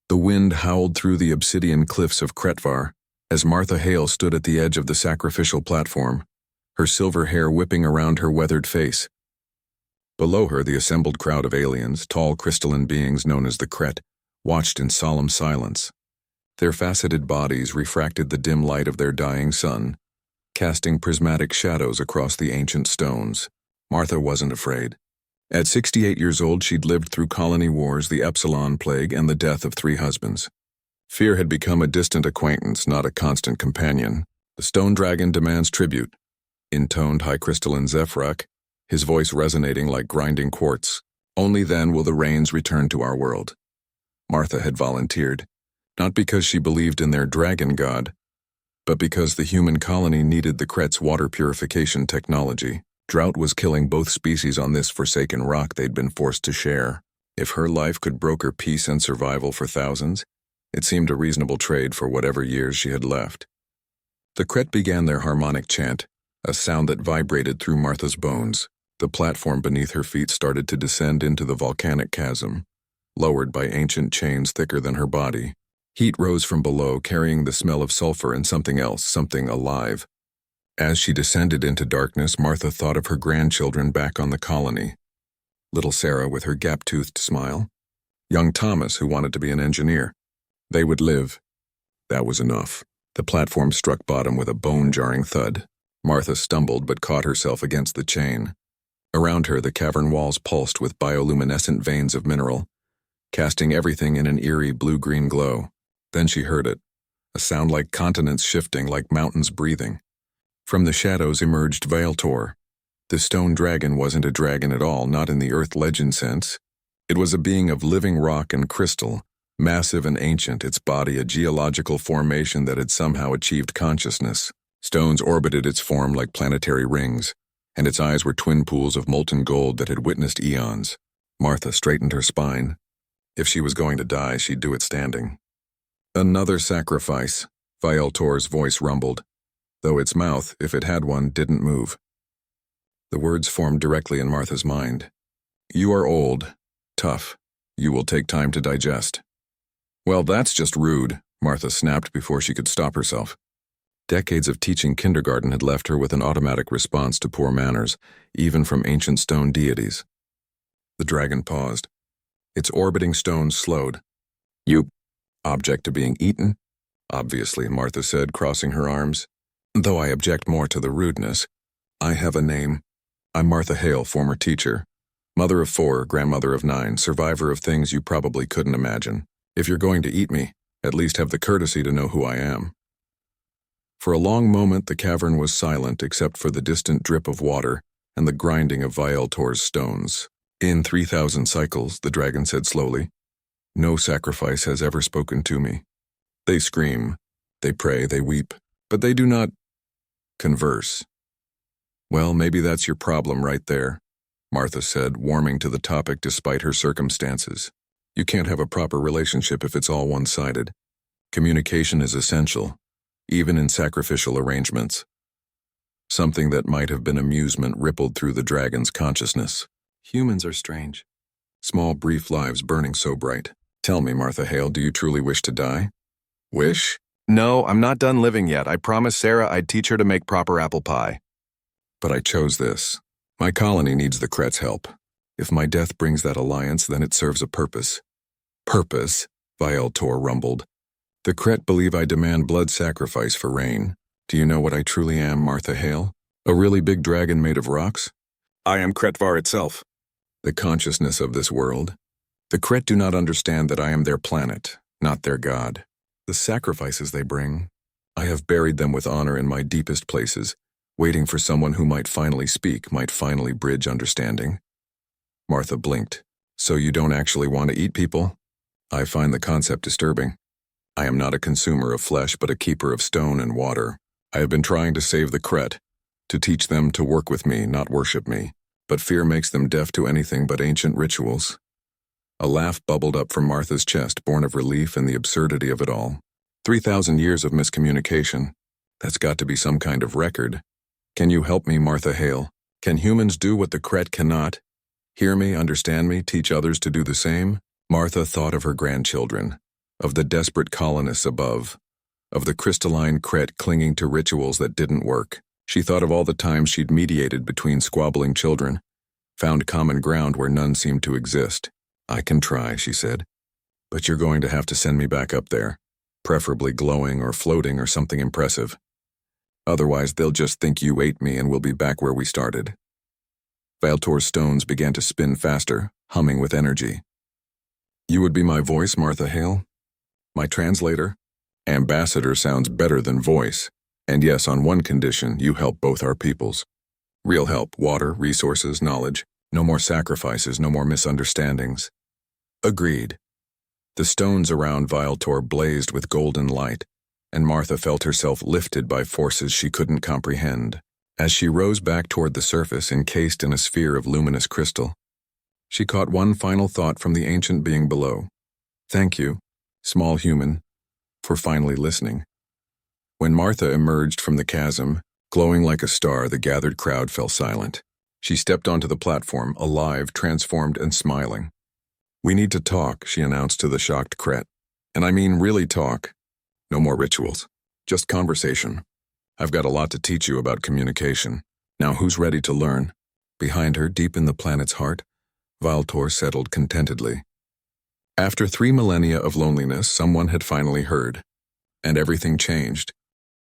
The wind howled through the obsidian cliffs of Kretvar as Martha Hale stood at the edge of the sacrificial platform, her silver hair whipping around her weathered face. Below her, the assembled crowd of aliens, tall crystalline beings known as the Kret, watched in solemn silence. Their faceted bodies refracted the dim light of their dying sun, casting prismatic shadows across the ancient stones. Martha wasn't afraid. At 68 years old, she'd lived through colony wars, the Epsilon Plague, and the death of 3 husbands. Fear had become a distant acquaintance, not a constant companion. The stone dragon demands tribute, intoned high crystalline Zephrach, his voice resonating like grinding quartz. Only then will the rains return to our world. Martha had volunteered, not because she believed in their dragon god, but because the human colony needed the Kret's water purification technology. Drought was killing both species on this forsaken rock they'd been forced to share. If her life could broker peace and survival for thousands, it seemed a reasonable trade for whatever years she had left. The Kret began their harmonic chant, a sound that vibrated through Martha's bones. The platform beneath her feet started to descend into the volcanic chasm, lowered by ancient chains thicker than her body. Heat rose from below, carrying the smell of sulfur and something else, something alive. As she descended into darkness, Martha thought of her grandchildren back on the colony. Little Sarah with her gap-toothed smile. Young Thomas, who wanted to be an engineer. They would live. That was enough. The platform struck bottom with a bone-jarring thud. Martha stumbled but caught herself against the chain. Around her, the cavern walls pulsed with bioluminescent veins of mineral, casting everything in an eerie blue-green glow. Then she heard it, a sound like continents shifting, like mountains breathing. From the shadows emerged Vaeltor. The stone dragon wasn't a dragon at all, not in the Earth legend sense. It was a being of living rock and crystal, massive and ancient, its body a geological formation that had somehow achieved consciousness. Stones orbited its form like planetary rings, and its eyes were twin pools of molten gold that had witnessed eons. Martha straightened her spine. If she was going to die, she'd do it standing. Another sacrifice, Vaeltor's voice rumbled, though its mouth, if it had one, didn't move. The words formed directly in Martha's mind. You are old, tough. You will take time to digest. Well, that's just rude, Martha snapped before she could stop herself. Decades of teaching kindergarten had left her with an automatic response to poor manners, even from ancient stone deities. The dragon paused. Its orbiting stones slowed. You object to being eaten? Obviously, Martha said, crossing her arms. Though I object more to the rudeness. I have a name. I'm Martha Hale, former teacher. Mother of 4, grandmother of 9, survivor of things you probably couldn't imagine. If you're going to eat me, at least have the courtesy to know who I am. For a long moment, the cavern was silent except for the distant drip of water and the grinding of Vaeltor's stones. In 3,000 cycles, the dragon said slowly, no sacrifice has ever spoken to me. They scream, they pray, they weep, but they do not converse. Well, maybe that's your problem right there, Martha said, warming to the topic despite her circumstances. You can't have a proper relationship if it's all one-sided. Communication is essential, even in sacrificial arrangements. Something that might have been amusement rippled through the dragon's consciousness. Humans are strange. Small, brief lives burning so bright. Tell me, Martha Hale, do you truly wish to die? Wish? No, I'm not done living yet. I promised Sarah I'd teach her to make proper apple pie. But I chose this. My colony needs the Kret's help. If my death brings that alliance, then it serves a purpose. Purpose? Vaeltor rumbled. The Kret believe I demand blood sacrifice for rain. Do you know what I truly am, Martha Hale? A really big dragon made of rocks? I am Kretvar itself. The consciousness of this world. The Kret do not understand that I am their planet, not their god. The sacrifices they bring, I have buried them with honor in my deepest places, waiting for someone who might finally speak, might finally bridge understanding. Martha blinked. So you don't actually want to eat people? I find the concept disturbing. I am not a consumer of flesh, but a keeper of stone and water. I have been trying to save the Kret, to teach them to work with me, not worship me. But fear makes them deaf to anything but ancient rituals. A laugh bubbled up from Martha's chest, born of relief and the absurdity of it all. 3,000 years of miscommunication. That's got to be some kind of record. Can you help me, Martha Hale? Can humans do what the Kret cannot? Hear me, understand me, teach others to do the same? Martha thought of her grandchildren. of the desperate colonists above, of the crystalline Cret clinging to rituals that didn't work. She thought of all the times she'd mediated between squabbling children, found common ground where none seemed to exist. "I can try," she said, "but you're going to have to send me back up there, preferably glowing or floating or something impressive. Otherwise, they'll just think you ate me and we'll be back where we started." Valtor's stones began to spin faster, humming with energy. "You would be my voice, Martha Hale? My translator? Ambassador sounds better than voice. And yes, on one condition, you help both our peoples. Real help, water, resources, knowledge. No more sacrifices, no more misunderstandings." "Agreed." The stones around Valtor blazed with golden light, and Martha felt herself lifted by forces she couldn't comprehend. As she rose back toward the surface, encased in a sphere of luminous crystal, she caught one final thought from the ancient being below. "Thank you, small human, for finally listening." When Martha emerged from the chasm, glowing like a star, the gathered crowd fell silent. She stepped onto the platform, alive, transformed, and smiling. "We need to talk," she announced to the shocked Cret. "And I mean really talk. No more rituals. Just conversation. I've got a lot to teach you about communication. Now who's ready to learn?" Behind her, deep in the planet's heart, Valtor settled contentedly. After 3 millennia of loneliness, someone had finally heard. And everything changed.